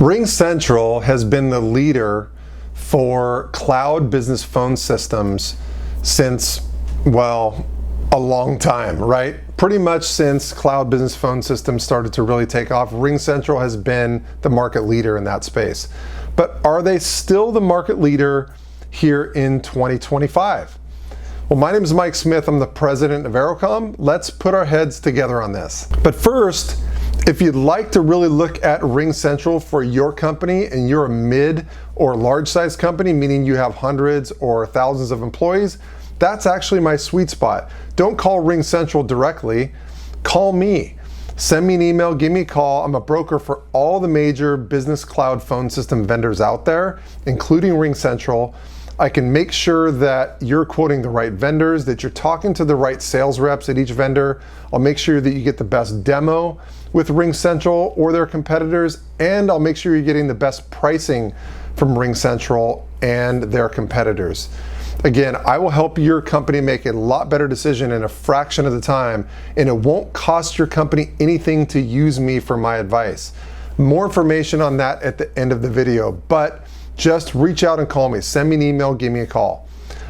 RingCentral has been the leader for cloud business phone systems since, well, a long time, right? Pretty much since cloud business phone systems started to really take off, RingCentral has been the market leader in that space. But are they still the market leader here in 2025? Well, my name is Mike Smith. I'm the president of AeroCom. Let's put our heads together on this. But first, if you'd like to really look at RingCentral for your company and you're a mid or large size company, meaning you have hundreds or thousands of employees, that's actually my sweet spot. Don't call RingCentral directly, call me. Send me an email, give me a call. I'm a broker for all the major business cloud phone system vendors out there, including RingCentral. I can make sure that you're quoting the right vendors, that you're talking to the right sales reps at each vendor. I'll make sure that you get the best demo with RingCentral or their competitors, and I'll make sure you're getting the best pricing from RingCentral and their competitors. Again, I will help your company make a lot better decision in a fraction of the time, and it won't cost your company anything to use me for my advice. More information on that at the end of the video, but just reach out and call me. Send me an email, give me a call.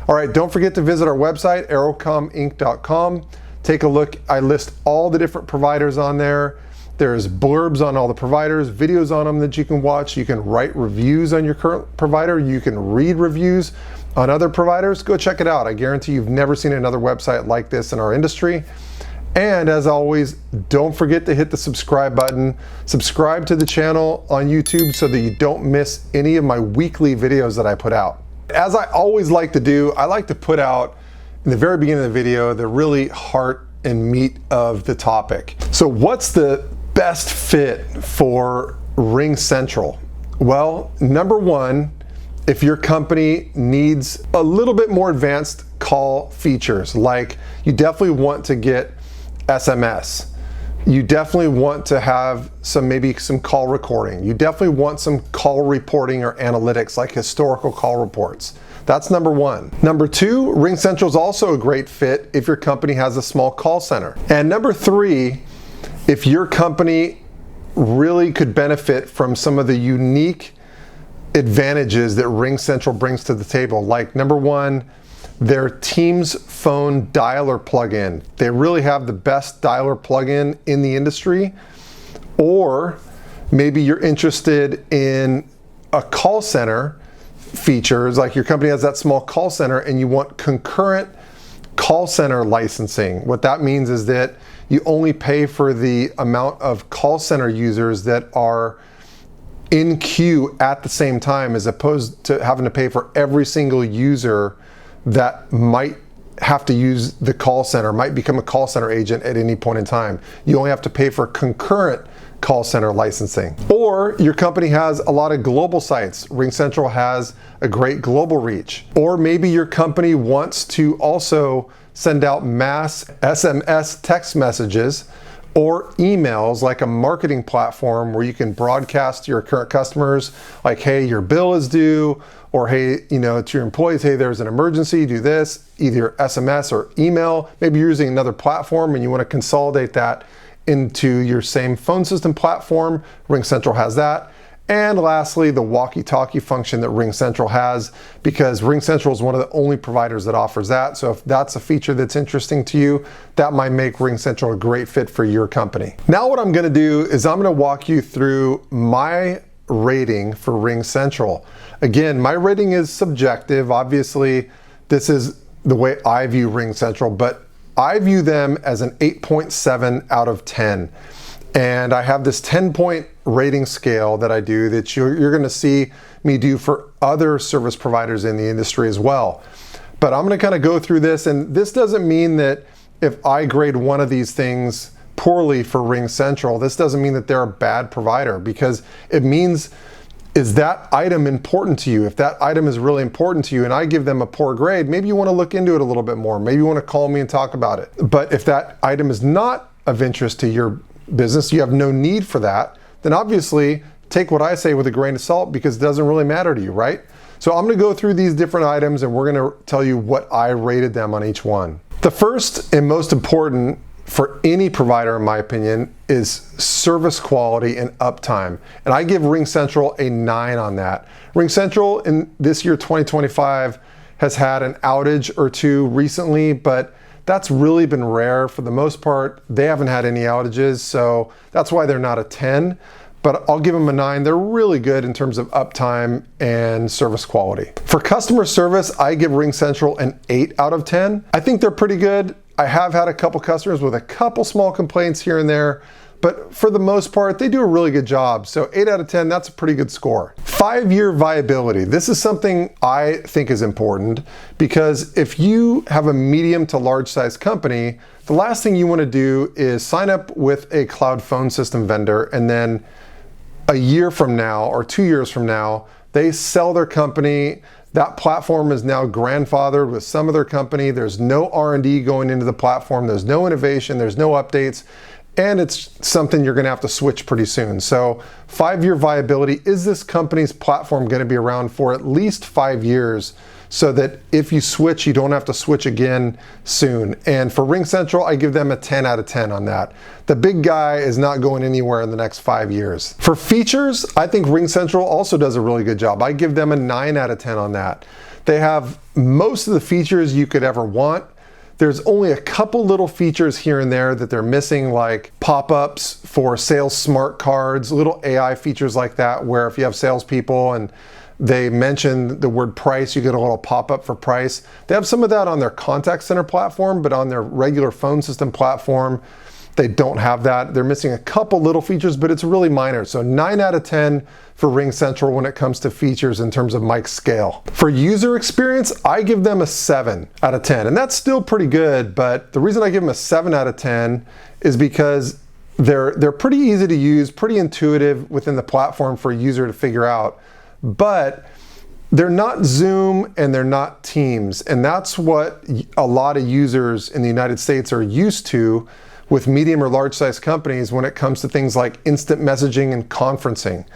All right, don't forget to visit our website, aerocominc.com. Take a look. I list all the different providers on there. There's blurbs on all the providers, videos on them that you can watch. You can write reviews on your current provider. You can read reviews on other providers. Go check it out. I guarantee you've never seen another website like this in our industry. And as always, don't forget to hit the subscribe button. Subscribe to the channel on YouTube so that you don't miss any of my weekly videos that I put out. As I always like to do, I like to put out in the very beginning of the video the really heart and meat of the topic. So what's the best fit for RingCentral? Well, number one, if your company needs a little bit more advanced call features, like you definitely want to get SMS. You definitely want to have maybe some call recording. You definitely want some call reporting or analytics like historical call reports. That's number one. Number two, RingCentral is also a great fit if your company has a small call center. And number three, if your company really could benefit from some of the unique advantages that RingCentral brings to the table, like number one, their Teams phone dialer plugin. They really have the best dialer plugin in the industry. Or maybe you're interested in a call center features, like your company has that small call center and you want concurrent call center licensing. What that means is that you only pay for the amount of call center users that are in queue at the same time, as opposed to having to pay for every single user that might have to use the call center, might become a call center agent at any point in time. You only have to pay for concurrent call center licensing. Or your company has a lot of global sites. RingCentral has a great global reach. Or maybe your company wants to also send out mass SMS text messages or emails, like a marketing platform where you can broadcast to your current customers, like, hey, your bill is due, or hey, to your employees, hey, there's an emergency, do this, either SMS or email. Maybe you're using another platform and you want to consolidate that into your same phone system platform. RingCentral has that. And lastly, the walkie-talkie function that RingCentral has, because RingCentral is one of the only providers that offers that. So if that's a feature that's interesting to you, that might make RingCentral a great fit for your company. Now what I'm gonna do is I'm gonna walk you through my rating for RingCentral. Again, my rating is subjective. Obviously, this is the way I view RingCentral, but I view them as an 8.7 out of 10. And I have this 10-point rating scale that I do that you're gonna see me do for other service providers in the industry as well. But I'm gonna kind of go through this, and this doesn't mean that if I grade one of these things poorly for RingCentral, this doesn't mean that they're a bad provider, because it means, is that item important to you? If that item is really important to you and I give them a poor grade, maybe you wanna look into it a little bit more. Maybe you wanna call me and talk about it. But if that item is not of interest to your business, you have no need for that, then obviously take what I say with a grain of salt, because it doesn't really matter to you, right? So I'm gonna go through these different items and we're gonna tell you what I rated them on each one. The first and most important for any provider, in my opinion, is service quality and uptime. And I give RingCentral a 9 on that. RingCentral in this year, 2025, has had an outage or two recently, but that's really been rare. For the most part, they haven't had any outages, so that's why they're not a 10. But I'll give them a 9. They're really good in terms of uptime and service quality. For customer service, I give RingCentral an 8 out of 10. I think they're pretty good. I have had a couple customers with a couple small complaints here and there, but for the most part, they do a really good job. So 8 out of 10, that's a pretty good score. 5-year viability. This is something I think is important because if you have a medium to large size company, the last thing you want to do is sign up with a cloud phone system vendor and then a year from now or 2 years from now, they sell their company. That platform is now grandfathered with some other company. There's no R&D going into the platform. There's no innovation. There's no updates. And it's something you're going to have to switch pretty soon. So 5-year viability, is this company's platform going to be around for at least 5 years so that if you switch, you don't have to switch again soon? And for RingCentral, I give them a 10 out of 10 on that. The big guy is not going anywhere in the next 5 years. For features, I think RingCentral also does a really good job. I give them a 9 out of 10 on that. They have most of the features you could ever want. There's only a couple little features here and there that they're missing, like pop-ups for sales smart cards, little AI features like that, where if you have salespeople and they mention the word price, you get a little pop-up for price. They have some of that on their contact center platform, but on their regular phone system platform, they don't have that. They're missing a couple little features, but it's really minor. So 9 out of 10 for RingCentral when it comes to features in terms of mic scale. For user experience, I give them a 7 out of 10. And that's still pretty good, but the reason I give them a 7 out of 10 is because they're pretty easy to use, pretty intuitive within the platform for a user to figure out. But they're not Zoom and they're not Teams. And that's what a lot of users in the United States are used to with medium or large size companies when it comes to things like instant messaging and conferencing.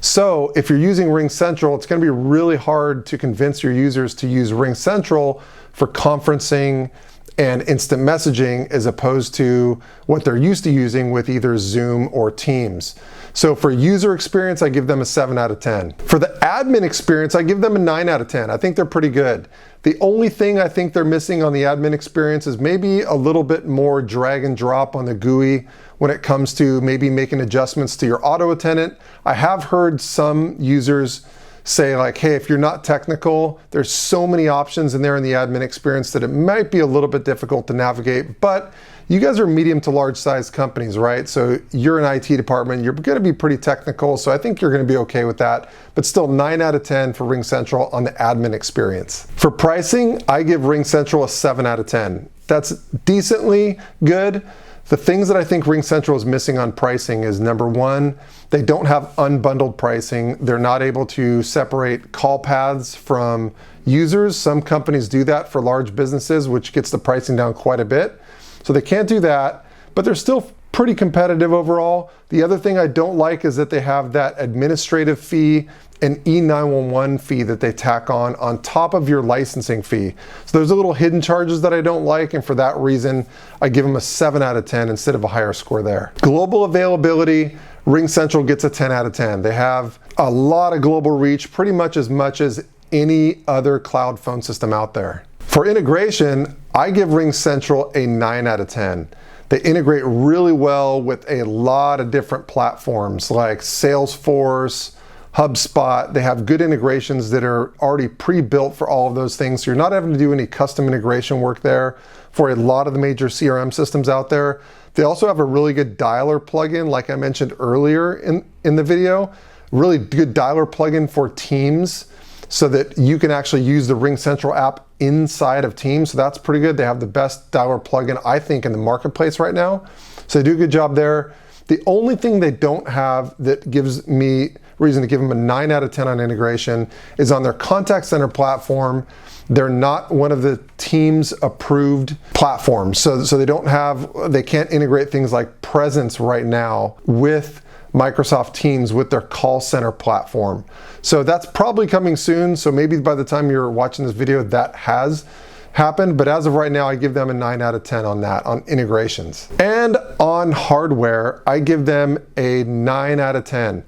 So if you're using RingCentral, it's going to be really hard to convince your users to use RingCentral for conferencing and instant messaging as opposed to what they're used to using with either Zoom or Teams. So for user experience, I give them a 7 out of 10. For the admin experience, I give them a 9 out of 10. I think they're pretty good. The only thing I think they're missing on the admin experience is maybe a little bit more drag and drop on the GUI when it comes to maybe making adjustments to your auto attendant. I have heard some users say like, hey, if you're not technical, there's so many options in there in the admin experience that it might be a little bit difficult to navigate, but you guys are medium to large size companies, right? So you're an IT department, you're gonna be pretty technical, so I think you're gonna be okay with that, but still 9 out of 10 for RingCentral on the admin experience. For pricing, I give RingCentral a 7 out of 10. That's decently good. The things that I think RingCentral is missing on pricing is number one, they don't have unbundled pricing. They're not able to separate call paths from users. Some companies do that for large businesses, which gets the pricing down quite a bit. So they can't do that, but they're still pretty competitive overall. The other thing I don't like is that they have that administrative fee and E911 fee that they tack on top of your licensing fee. So there's a little hidden charges that I don't like, and for that reason, I give them a 7 out of 10 instead of a higher score there. Global availability, RingCentral gets a 10 out of 10. They have a lot of global reach, pretty much as any other cloud phone system out there. For integration, I give RingCentral a 9 out of 10. They integrate really well with a lot of different platforms like Salesforce, HubSpot. They have good integrations that are already pre-built for all of those things. So you're not having to do any custom integration work there for a lot of the major CRM systems out there. They also have a really good dialer plugin, like I mentioned earlier in the video. Really good dialer plugin for Teams so that you can actually use the RingCentral app inside of Teams. So that's pretty good. They have the best dialer plugin, I think, in the marketplace right now. So they do a good job there. The only thing they don't have that gives me reason to give them a 9 out of 10 on integration is on their contact center platform. They're not one of the Teams approved platforms. So they can't integrate things like Presence right now with Microsoft Teams with their call center platform. So that's probably coming soon. So maybe by the time you're watching this video, that has happen, but as of right now, I give them a 9 out of 10 on that, on integrations. And on hardware, I give them a 9 out of 10.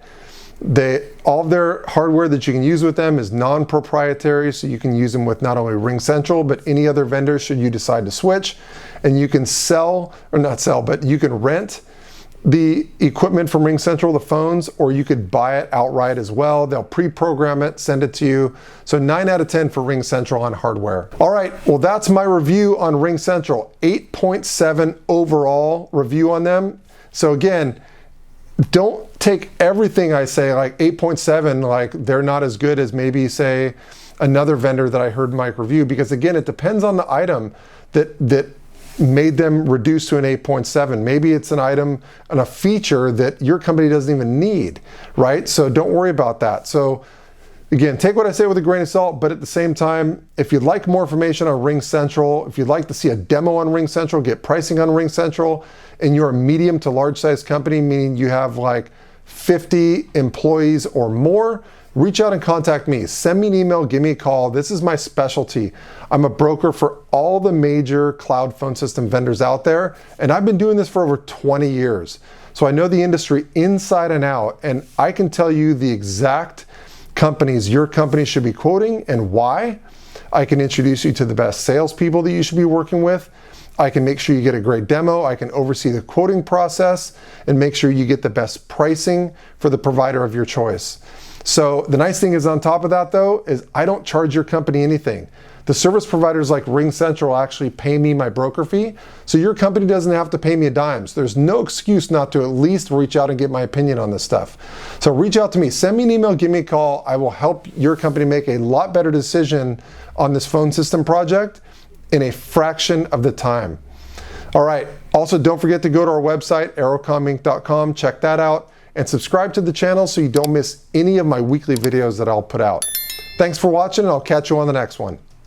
All of their hardware that you can use with them is non-proprietary, so you can use them with not only RingCentral, but any other vendor should you decide to switch. And you can sell, or not sell, but you can rent the equipment from RingCentral, the phones, or you could buy it outright as well. They'll pre-program it, send it to you. So 9 out of 10 for RingCentral on hardware. All right, well, that's my review on RingCentral. 8.7 overall review on them. So again, don't take everything I say, like 8.7, like they're not as good as maybe say another vendor that I heard Mike review, because again, it depends on the item that made them reduce to an 8.7. Maybe it's an item and a feature that your company doesn't even need, right? So don't worry about that. So again, take what I say with a grain of salt, but at the same time, if you'd like more information on RingCentral, if you'd like to see a demo on RingCentral, get pricing on RingCentral, and you're a medium to large size company, meaning you have like 50 employees or more, reach out and contact me. Send me an email, give me a call. This is my specialty. I'm a broker for all the major cloud phone system vendors out there, and I've been doing this for over 20 years. So I know the industry inside and out, and I can tell you the exact companies your company should be quoting and why. I can introduce you to the best salespeople that you should be working with. I can make sure you get a great demo. I can oversee the quoting process and make sure you get the best pricing for the provider of your choice. So the nice thing is on top of that though, is I don't charge your company anything. The service providers like RingCentral actually pay me my broker fee, so your company doesn't have to pay me a dime. So there's no excuse not to at least reach out and get my opinion on this stuff. So reach out to me, send me an email, give me a call. I will help your company make a lot better decision on this phone system project in a fraction of the time. All right, also don't forget to go to our website, aerocominc.com, check that out, and subscribe to the channel so you don't miss any of my weekly videos that I'll put out. Thanks for watching, and I'll catch you on the next one.